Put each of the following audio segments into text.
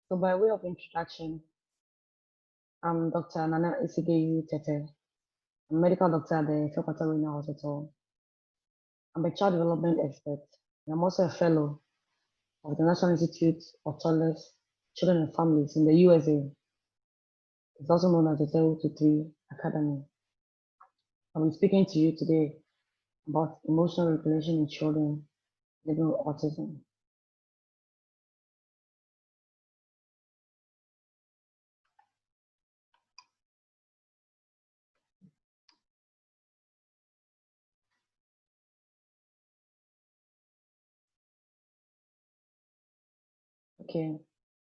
So by way of introduction, I'm Dr. Nana Isigeyu Tete. I'm a medical doctor at the Fekwater Regional Hospital. I'm a child development expert, and I'm also a fellow of the National Institute of Toddlers, Children and Families in the USA. It's also known as the 0 to 3 Academy. I'm speaking to you today about emotional regulation in children living with autism. Okay,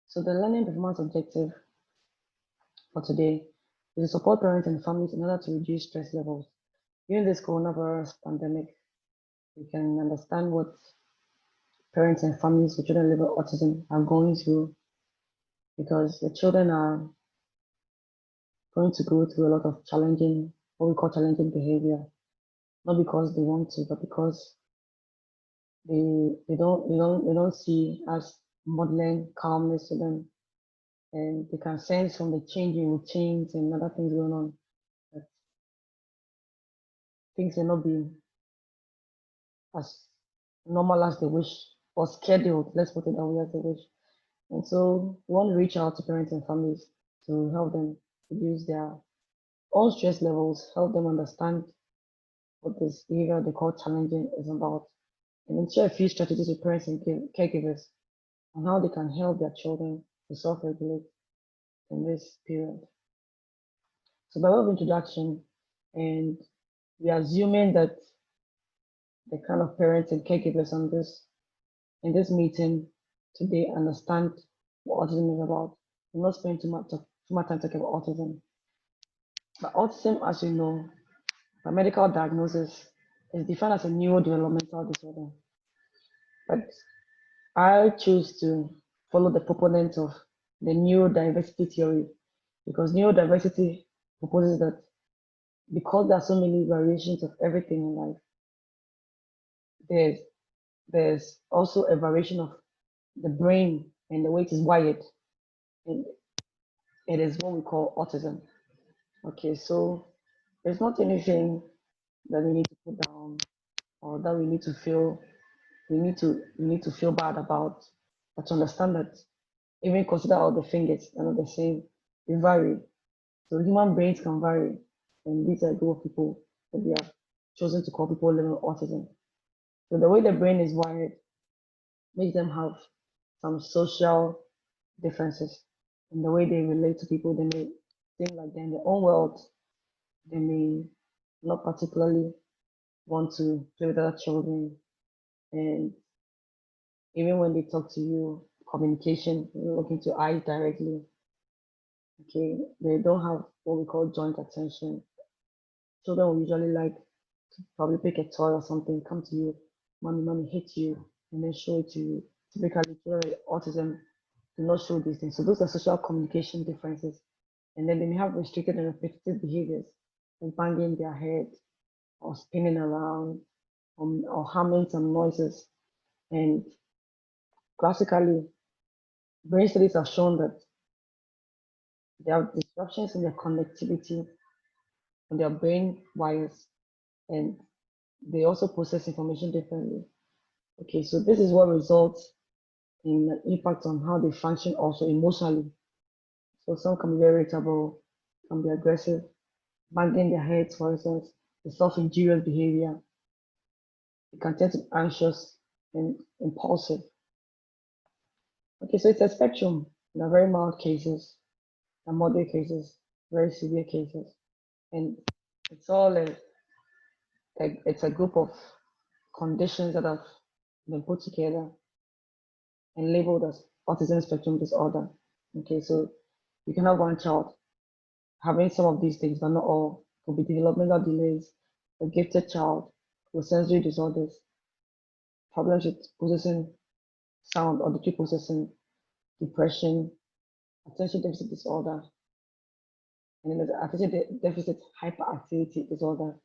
so the learning performance objective for today is to support parents and families in order to reduce stress levels. During this coronavirus pandemic, we can understand what parents and families with children living with autism are going through because the children are going to go through a lot of challenging, what we call challenging behavior, not because they want to, but because they don't see us modeling calmness to them, and they can sense from the changing routines and other things going on that things will not be as normal as they wish or scheduled. Let's put it that way, as they wish. And so we want to reach out to parents and families to help them reduce their own stress levels, help them understand what this behavior they call challenging is about, and then share a few strategies with parents and caregivers on how they can help their children to self-regulate in this period. So by way of introduction, and we are assuming that the kind of parents and caregivers on this in this meeting today understand what autism is about. We're not spending too much time talking about autism. But autism, as you know, by medical diagnosis, is defined as a neurodevelopmental disorder. But I choose to follow the proponents of the neurodiversity theory because neurodiversity proposes that because there are so many variations of everything in life, there's there's also a variation of the brain and the way it is wired, and it is what we call autism. Okay, so there's not anything that we need to put down or that we need to feel bad about, but to understand that even consider all the fingers are not the same. They vary. So human brains can vary. And these are a group of people that we have chosen to call people living with autism. So the way the brain is wired makes them have some social differences in the way they relate to people. They may think like they're in their own world. They may not particularly want to play with other children. And even when they talk to you, communication, look into eyes directly. Okay, they don't have what we call joint attention. Children will usually like to probably pick a toy or something, come to you, mommy, hit you, and then show it to you. Typically, children with autism do not show these things. So those are social communication differences. And then they may have restricted and repetitive behaviors, like banging their head or spinning around or humming some noises. And classically, brain studies have shown that there are disruptions in their connectivity on their brain wires, and they also process information differently. Okay, so this is what results in an impact on how they function also emotionally. So some can be very irritable, can be aggressive, banging their heads, for instance, the self-injurious behavior. They can tend to be anxious and impulsive. Okay, so it's a spectrum. There are very mild cases, there are moderate cases, very severe cases, and it's all it's a group of conditions that have been put together and labeled as autism spectrum disorder. Okay, so you can have one child having some of these things, but not all. Could be developmental delays, a gifted child with sensory disorders, problems with processing sound, auditory processing, depression, attention deficit disorder, and then there's attention deficit hyperactivity disorder,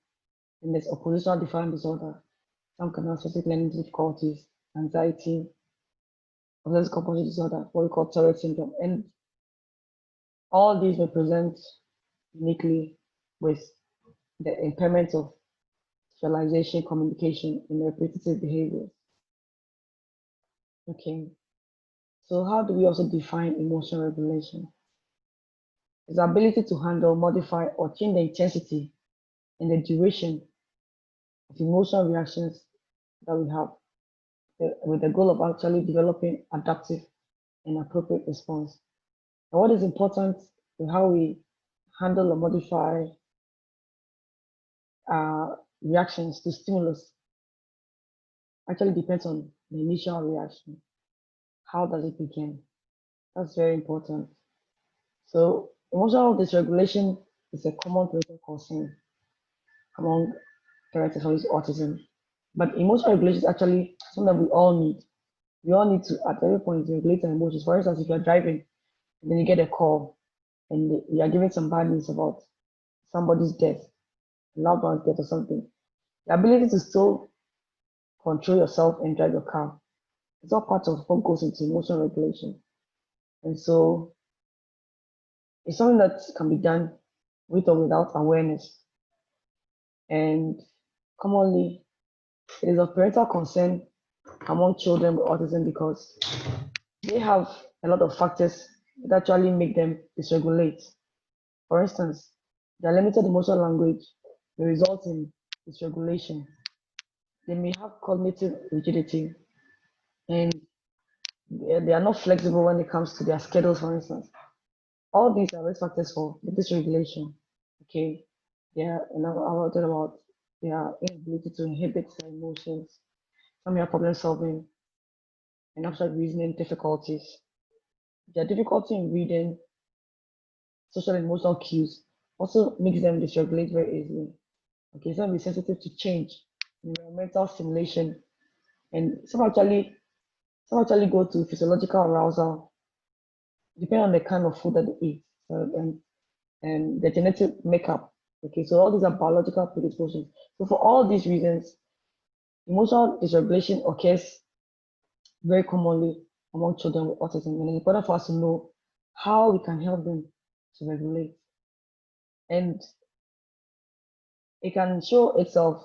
and there's oppositional defiant disorder. Some can have specific learning difficulties, anxiety, obsessive compulsive disorder, what we call Tourette syndrome. And all these may present uniquely with the impairment of socialization, communication, and repetitive behaviors. Okay, so how do we also define emotional regulation? It's the ability to handle, modify, or change the intensity and the duration of emotional reactions that we have, with the goal of actually developing adaptive and appropriate response. And what is important is how we handle or modify reactions to stimulus actually depends on the initial reaction. How does it begin? That's very important. So emotional dysregulation is a common parental concern among parents with autism. But emotional regulation is actually something that we all need. We all need to, at every point, regulate our emotions. For instance, if you're driving and then you get a call and you are giving some bad news about somebody's death, a loved one's death or something, the ability to still control yourself and drive your car is all part of what goes into emotional regulation. And so it's something that can be done with or without awareness. And commonly, it is of parental concern among children with autism because they have a lot of factors that actually make them dysregulate. For instance, their limited emotional language may result in dysregulation. They may have cognitive rigidity and they are not flexible when it comes to their schedules, for instance. All these are risk factors for the dysregulation. Okay, and I will talk about their inability to inhibit their emotions, some have problem solving and abstract reasoning difficulties. Their difficulty in reading social and emotional cues also makes them dysregulate very easily. Okay, some be sensitive to change, environmental stimulation, and some actually go to physiological arousal, depending on the kind of food that they eat and the genetic makeup. Okay, so all these are biological predispositions. So for all these reasons, emotional dysregulation occurs very commonly among children with autism, and it's important for us to know how we can help them to regulate. And it can show itself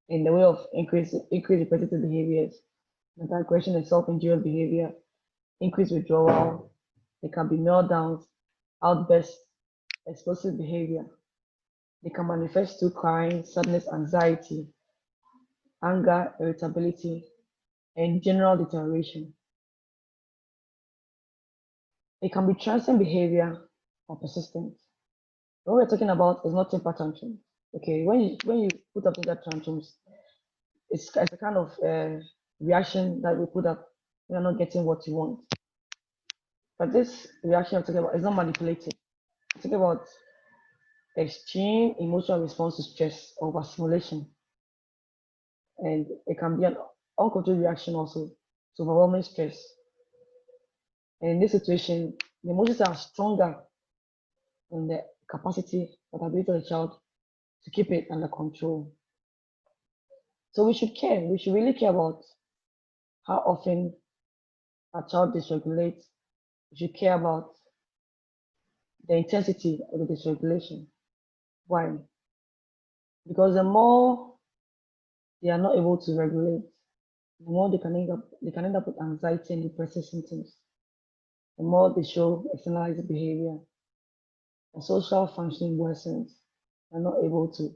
in the way of increased repetitive behaviors, aggression and self-injurious behavior, increased withdrawal. It can be meltdowns, outbursts, explosive behavior. They can manifest through crying, sadness, anxiety, anger, irritability, and general deterioration. It can be transient behavior or persistent. What we're talking about is not temper tantrums. Okay, when you put up temper tantrums, it's a kind of reaction that we put up when you're not getting what you want. But this reaction I'm talking about is not manipulative. I'm talking about extreme emotional response to stress or overstimulation. And it can be an uncontrolled reaction also to overwhelming stress. And in this situation, the emotions are stronger than the capacity or the ability of the child to keep it under control. So we should care. We should really care about how often a child dysregulates. We should care about the intensity of the dysregulation. Why? Because the more they are not able to regulate, the more they can end up with anxiety and depressive symptoms. The more they show externalized behavior, and social functioning worsens. They're not able to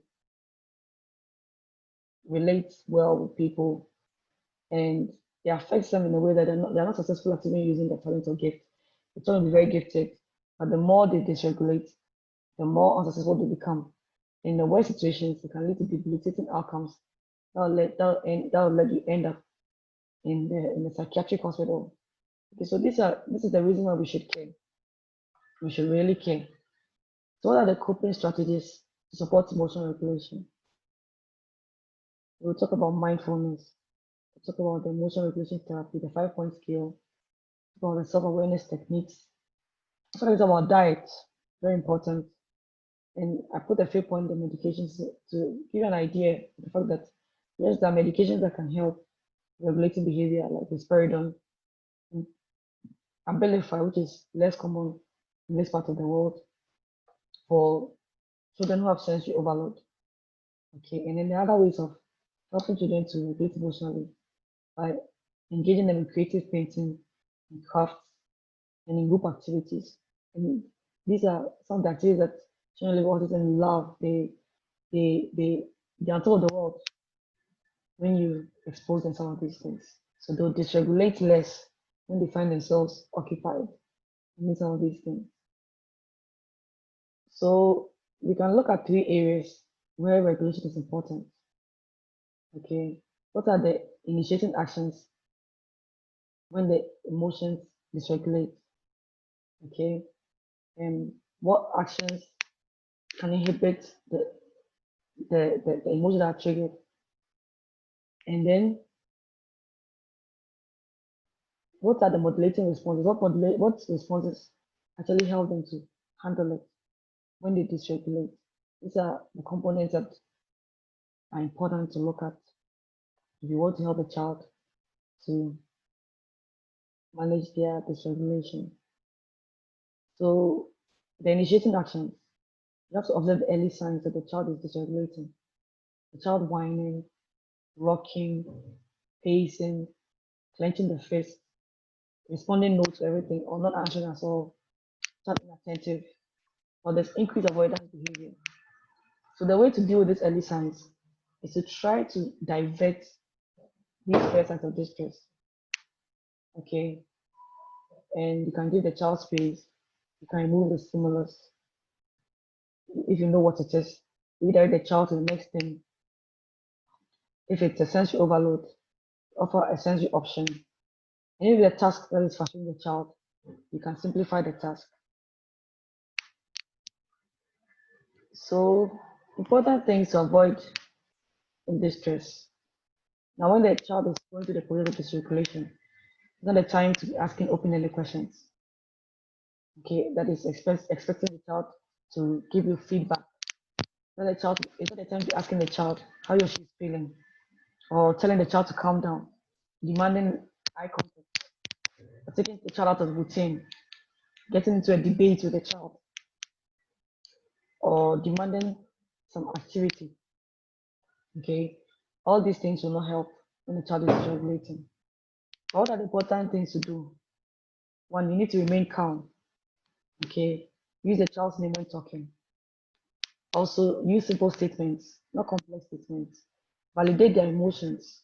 relate well with people, and it affects them in a way that they're not successful at even using their talent or gift. They're trying to be very gifted, but the more they dysregulate, the more unsuccessful they become. In the worst situations, it can lead to debilitating outcomes that will let you end up in the psychiatric hospital. Okay, so this is the reason why we should care. We should really care. So what are the coping strategies to support emotional regulation? We'll talk about mindfulness. We'll talk about the emotional regulation therapy, the 5-point scale, about the self-awareness techniques. So talk about diet, very important. And I put a few points on medications to give you an idea of the fact that yes, there are medications that can help regulating behavior, like risperidone, Abilify, which is less common in this part of the world for children who have sensory overload. Okay, and then the other ways of helping children to regulate emotionally by engaging them in creative painting, in crafts, and in group activities. And these are some of the activities that children with autism love. They they're on top of the world when you expose them some of these things. So they'll dysregulate less when they find themselves occupied in some of these things. So we can look at three areas where regulation is important. Okay, what are the initiating actions when the emotions dysregulate? Okay, and what actions can inhibit the emotion that are triggered? And then what are the modulating responses? What responses actually help them to handle it when they dysregulate? These are the components that are important to look at if you want to help a child to manage their dysregulation. So the initiating actions, you have to observe the early signs that the child is dysregulating. The child whining, rocking, pacing, clenching the fist, responding no to everything, or not answering at all, child inattentive, or there's increased avoidance behavior. So the way to deal with these early signs is to try to divert these first signs of distress. Okay, and you can give the child space. You can remove the stimulus if you know what it is. Redirect the child to the next thing. If it's a sensory overload, offer a sensory option. And if the task that is frustrating the child, you can simplify the task. So important things to avoid in distress. Now, when the child is going through the process of dysregulation, it's not the time to be asking open-ended questions. Okay, that is expecting the child to give you feedback. It's not the time to be asking the child how he or she is feeling, or telling the child to calm down, demanding eye contact, or taking the child out of routine, getting into a debate with the child, or demanding some activity. Okay, all these things will not help when the child is dysregulating. What are the important things to do? One, you need to remain calm. Okay, use the child's name when talking. Also, use simple statements, not complex statements. Validate their emotions.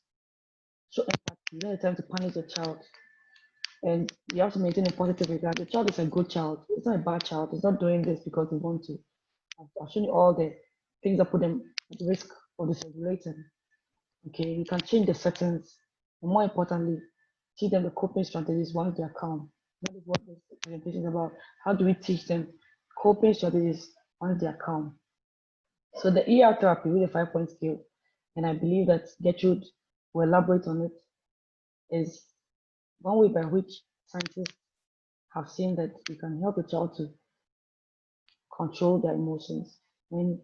Show empathy. Don't attempt to punish the child. And you have to maintain a positive regard. The child is a good child. It's not a bad child. It's not doing this because they want to. I've shown you all the things that put them at risk of dysregulating. Okay, you can change the settings. And more importantly, teach them the coping strategies once they are calm. That is what this presentation is about. How do we teach them coping strategies once they are calm? So the ER therapy with a 5-point scale, and I believe that Gertrude will elaborate on it, is one way by which scientists have seen that you can help a child to control their emotions when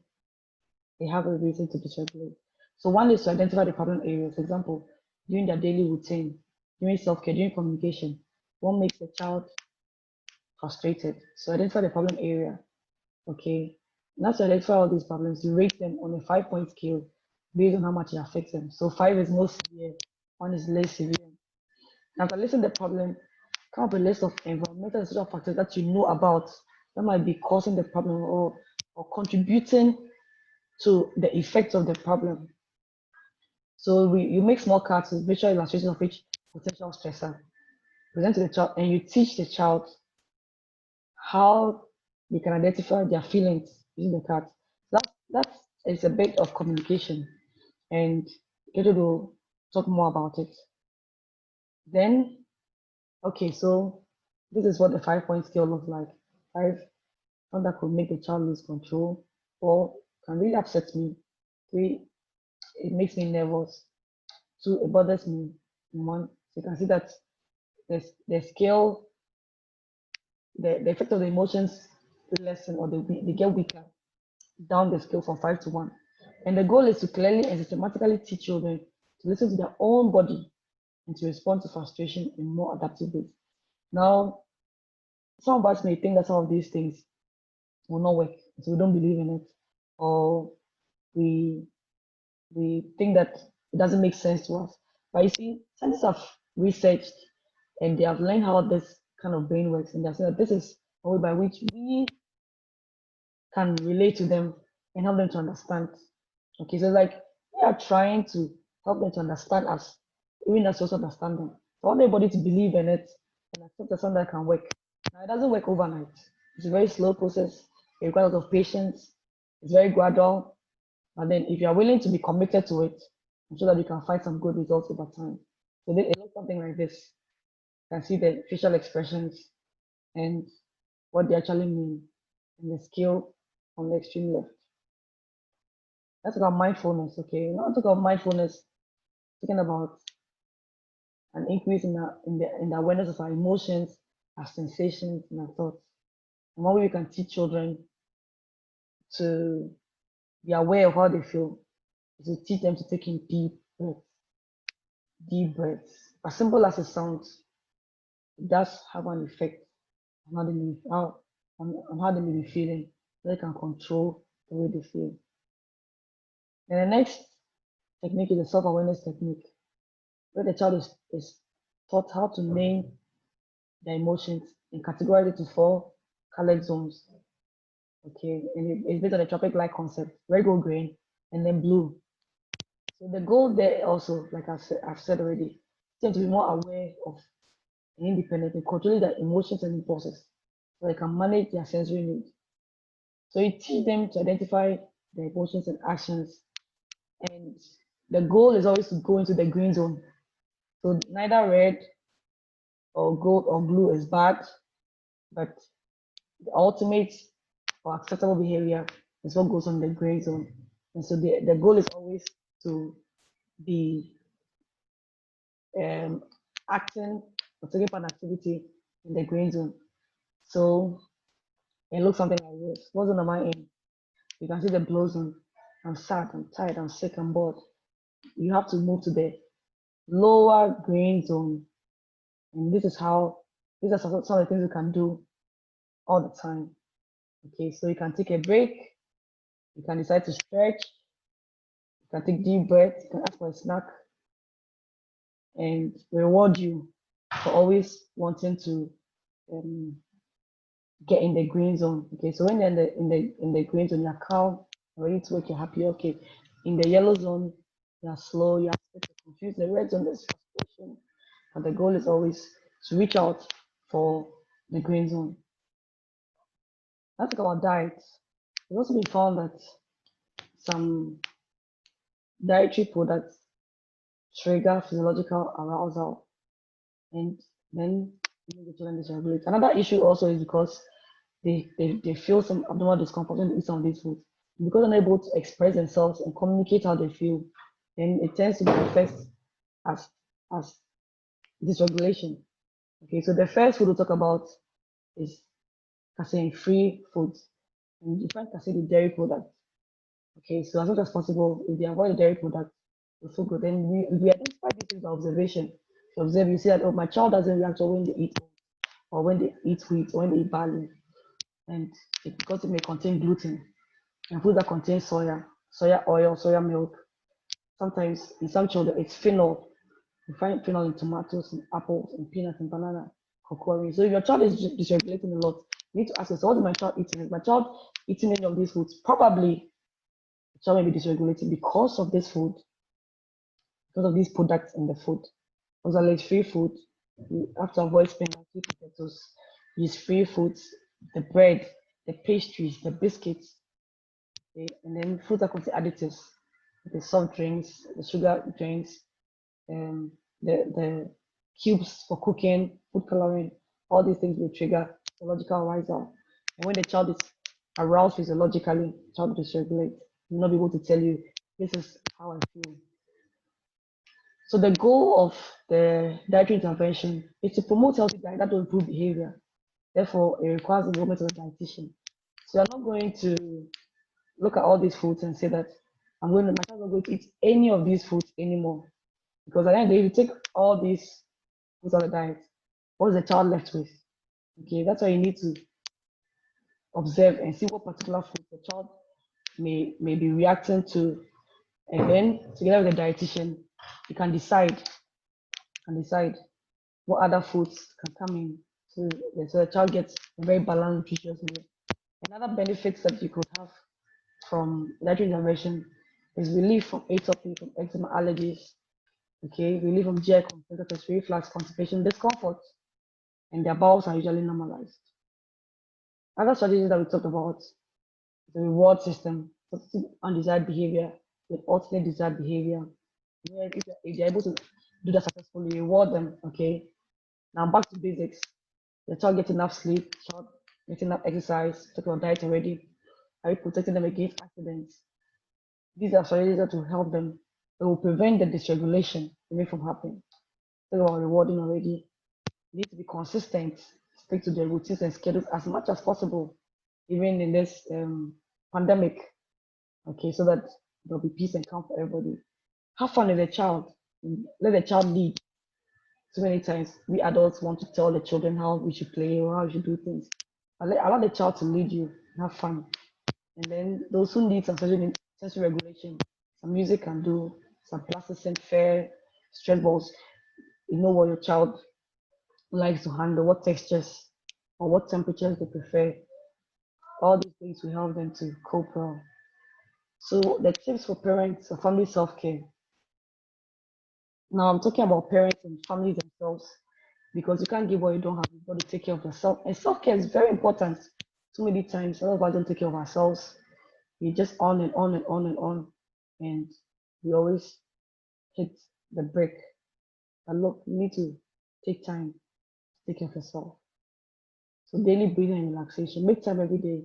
they have a reason to dysregulate. So one is to identify the problem areas. For example, during their daily routine, during self-care, during communication, what makes the child frustrated? So identify the problem area. Okay. Now to identify all these problems, you rate them on a 5-point scale based on how much it affects them. So 5 is most severe, 1 is less severe. Now, after listing the problem, come up with a list of environmental and social factors that you know about that might be causing the problem or contributing to the effects of the problem. So you make small cards with visual illustrations of each potential stressor, present to the child, and you teach the child how they can identify their feelings using the cards. That is a bit of communication, and Keto will talk more about it. Then, okay, so this is what the 5-point scale looks like. 5, one that could make the child lose control. 4, can really upset me. 3, it makes me nervous. 2, it bothers me. 1, so you can see that the scale, the effect of the emotions lessen or they get weaker down the scale from 5 to 1. And the goal is to clearly and systematically teach children to listen to their own body and to respond to frustration in more adaptive ways. Now, some of us may think that some of these things will not work, so we don't believe in it, or we we think that it doesn't make sense to us. But you see, scientists have researched and they have learned how this kind of brain works, and they have said that this is a way by which we can relate to them and help them to understand. Okay, so like we are trying to help them to understand us, even as we also understand them. So I want everybody to believe in it and accept that something that can work. Now it doesn't work overnight. It's a very slow process. It requires a lot of patience. It's very gradual. And then if you are willing to be committed to it, I'm sure that you can find some good results over time. So it looks something like this. You can see the facial expressions and what they actually mean and the scale on the extreme left. Let's talk about mindfulness, okay? Now talk about mindfulness, talking about an increase in the awareness of our emotions, our sensations, and our thoughts. And one way we can teach children to be aware of how they feel is to teach them to take in deep breaths. Deep breaths. As simple as it sounds, it does have an effect on how they may, on how they may be feeling, so they can control the way they feel. And the next technique is the self-awareness technique, where the child is taught how to name their emotions and categorize it to four colored zones. Okay, and it's based on the tropic light concept: red, gold, green, and then blue. So the goal there also, like I've said already, is to be more aware of and independent and controlling their emotions and impulses, so they can manage their sensory needs. So you teach them to identify their emotions and actions, and the goal is always to go into the green zone. So neither red or gold or blue is bad, but the ultimate or acceptable behavior is what goes on the gray zone. And so the goal is always to be um, acting or taking part in activity in the green zone. So it looks something like this. What's on my end? You can see the blue zone. I'm sad, I'm tired, I'm sick, I'm bored. You have to move to the lower green zone. And these are some of the things you can do all the time. Okay, so you can take a break, you can decide to stretch, you can take deep breaths, you can ask for a snack, and reward you for always wanting to um, get in the green zone. Okay, so when you're in the green zone, you're calm, you're ready to work, you're happy. Okay, in the yellow zone, you're slow, you're confused. The red zone is frustration, but the goal is always to reach out for the green zone. Let's talk about diet. It's also been found that some dietary products trigger physiological arousal and then the children dysregulate. Another issue also is because they feel some abdominal discomfort when they eat some of these foods. Because they're unable to express themselves and communicate how they feel, then it tends to manifest as as dysregulation. Okay, so the first food we'll talk about is casein-free foods. And define casein the dairy product. Okay, so as much as possible, if they avoid the dairy product, it's so good. Then we identify these things by observation. So observe, you see that oh, my child doesn't react well when they eat oats, or when they eat wheat, or when they eat barley, and because it may contain gluten and food that contains soya oil, soya milk. Sometimes in some children it's phenol. You find phenol in tomatoes, and apples, and peanuts, and banana, cocoa. So if your child is dysregulating a lot, you need to ask yourself, what is my child eating? Is my child eating any of these foods? Probably the child may be dysregulating because of this food, because of these products in the food. Oxalate free food, you have to avoid spinach, sweet potatoes, use free foods, the bread, the pastries, the biscuits, okay? And then foods that contain additives, the soft drinks, the sugar drinks, um, the cubes for cooking, food coloring, all these things will trigger physiological arousal. And when the child is aroused physiologically, the child will dysregulate. Will not be able to tell you, this is how I feel. So the goal of the dietary intervention is to promote healthy diet that will improve behavior. Therefore, it requires the involvement of a dietitian. So you're not going to look at all these foods and say that my child is not going to eat any of these foods anymore. Because at the end of the day, if you take all these foods out of the diet, what's the child left with? Okay, that's why you need to observe and see what particular food the child may be reacting to, and then together with the dietitian, you can decide what other foods can come in, so the child gets a very balanced, nutritious meal. Another benefits that you could have from dietary intervention is relief from atopy, from eczema, allergies. Okay, relief from GI complaints, reflux, constipation, discomfort, and their bowels are usually normalized. Other strategies that we talked about, the reward system, substitute undesired behavior with alternate desired behavior. Where if you're able to do that successfully, reward them. Okay, now back to basics. The child gets enough sleep, child getting enough exercise, talk about diet already. Are you protecting them against accidents? These are strategies that will help them. It will prevent the dysregulation away from happening. Talk about rewarding already. You need to be consistent, stick to the routines and schedules as much as possible, even in this pandemic. Okay, so that there'll be peace and calm for everybody. Have fun with the child. Let the child lead. So many times we adults want to tell the children how we should play or how we should do things. Allow the child to lead you, have fun. And then those who need some sensory regulation, some music can do, some plasticine, fair, stretch balls. You know what your child likes to handle, what textures or what temperatures they prefer. All these things will help them to cope well. So the tips for parents for family self-care. Now I'm talking about parents and families themselves because you can't give what you don't have. You've got to take care of yourself. And self-care is very important. Too many times, a lot of us don't take care of ourselves. We just on and on and on and on. And we always hit the break. And look, you need to take time to take care of yourself. So daily breathing and relaxation. Make time every day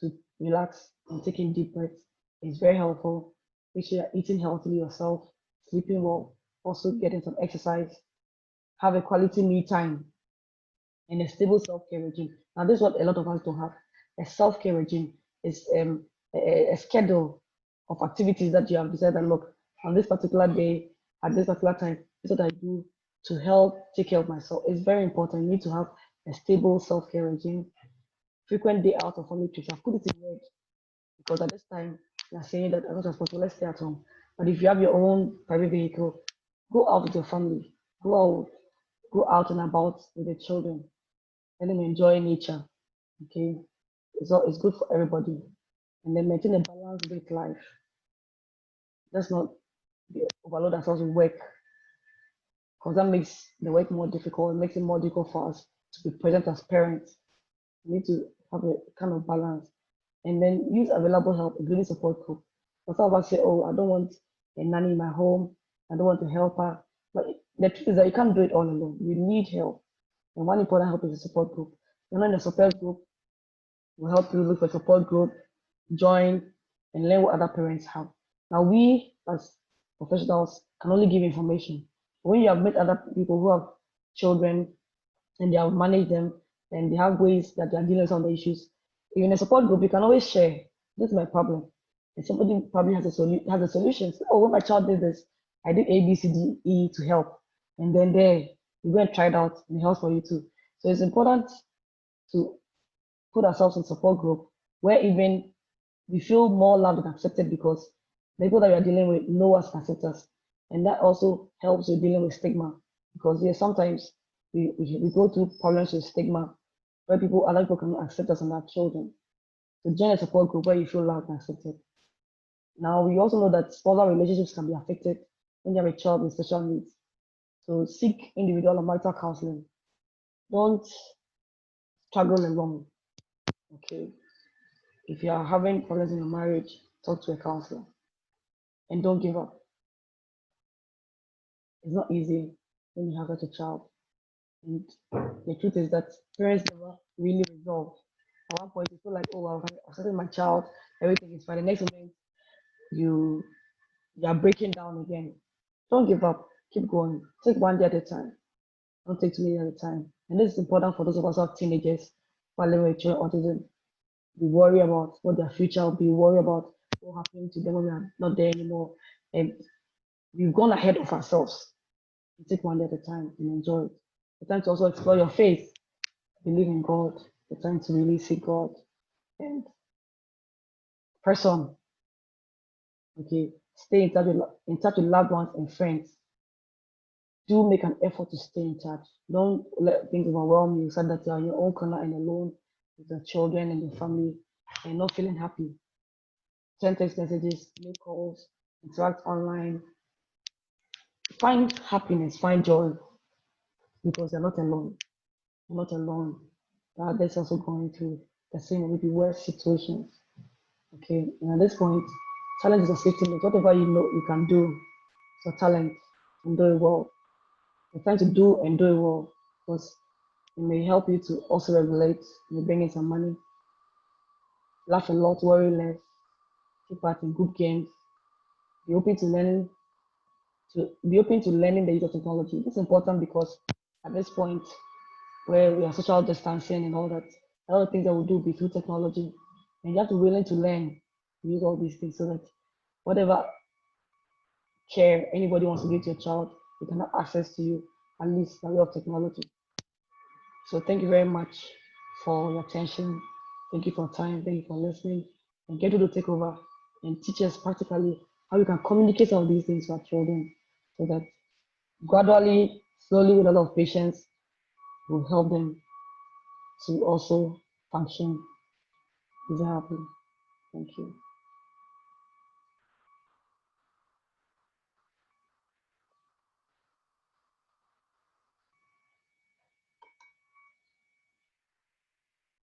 to relax and taking deep breaths is very helpful. Make sure you're eating healthily yourself, sleeping well, also getting some exercise, have a quality me time and a stable self-care regime. Now, this is what a lot of us don't have. A self-care regime is a schedule of activities that you have decided, look, on this particular day, at this particular time, this is what I do to help take care of myself. It's very important. You need to have a stable self-care regime, frequent day out of family trips. I've put it in word because at this time, you're saying that as much as possible, let's stay at home. But if you have your own private vehicle, go out with your family, go out and about with the children, let them enjoy nature. Okay, it's good for everybody, and then maintain a balanced with life. Let's not overload ourselves with work because that makes the work more difficult. It makes it more difficult for us to be present as parents. We need to have a kind of balance, and then use available help, including support group. But some of us say, "Oh, I don't want a nanny in my home. I don't want to help her." But the truth is that you can't do it all alone. You need help, and one important help is a support group. You're not in a support group, will help you look for a support group, join, and learn what other parents have. Now, we as professionals can only give information. When you have met other people who have children and they have managed them and they have ways that they are dealing with some of the issues, if you're in a support group, you can always share. This is my problem. And somebody probably has a solution. So, oh, when my child did this, I did A, B, C, D, E to help. And then there, you go and try it out and it helps for you too. So it's important to put ourselves in support group where even we feel more loved and accepted because the people that we are dealing with know us and accept us. And that also helps with dealing with stigma. Because yes, sometimes we go through problems with stigma where other people cannot accept us and our children. So join a support group where you feel loved and accepted. Now we also know that spousal relationships can be affected when you have a child with special needs. So seek individual and marital counseling. Don't struggle alone. Okay. If you are having problems in your marriage, talk to a counselor and don't give up. It's not easy when you have such a child. And the truth is that parents never really resolve. At one point, you feel like, oh, I've started my child, everything is fine. The next moment, you are breaking down again. Don't give up. Keep going. Take one day at a time. Don't take too many at a time. And this is important for those of us who have teenagers who are living with children autism. We worry about what their future will be, worry about what happened to them when we are not there anymore. And we've gone ahead of ourselves. You take one day at a time and enjoy it. The time to also explore your faith, believe in God, the time to really seek God and press on. Okay, stay in touch with loved ones and friends. Do make an effort to stay in touch. Don't let things overwhelm you so that you're in your own corner and alone with your children and your family and not feeling happy. Send text messages, make calls, interact online. Find happiness, find joy because you're not alone. You're not alone. There are others also going through the same or maybe worse situations. Okay, and at this point, challenge is a safety net. Whatever you know you can do, it's your talent and do it well. You're trying to do and do it well because it may help you to also regulate, may bring in some money, laugh a lot, worry less, take part in good games, be open to learning, the use of technology. It's important because at this point where we are social distancing and all that, a lot of things that we do be through technology. And you have to be willing to learn to use all these things so that whatever care anybody wants to give to your child, they can have access to you, at least by way of technology. So thank you very much for your attention. Thank you for time. Thank you for listening. And get to take over and teach us practically how we can communicate all these things to our children so that gradually, slowly, with a lot of patience, will help them to also function. Is that happen? Thank you.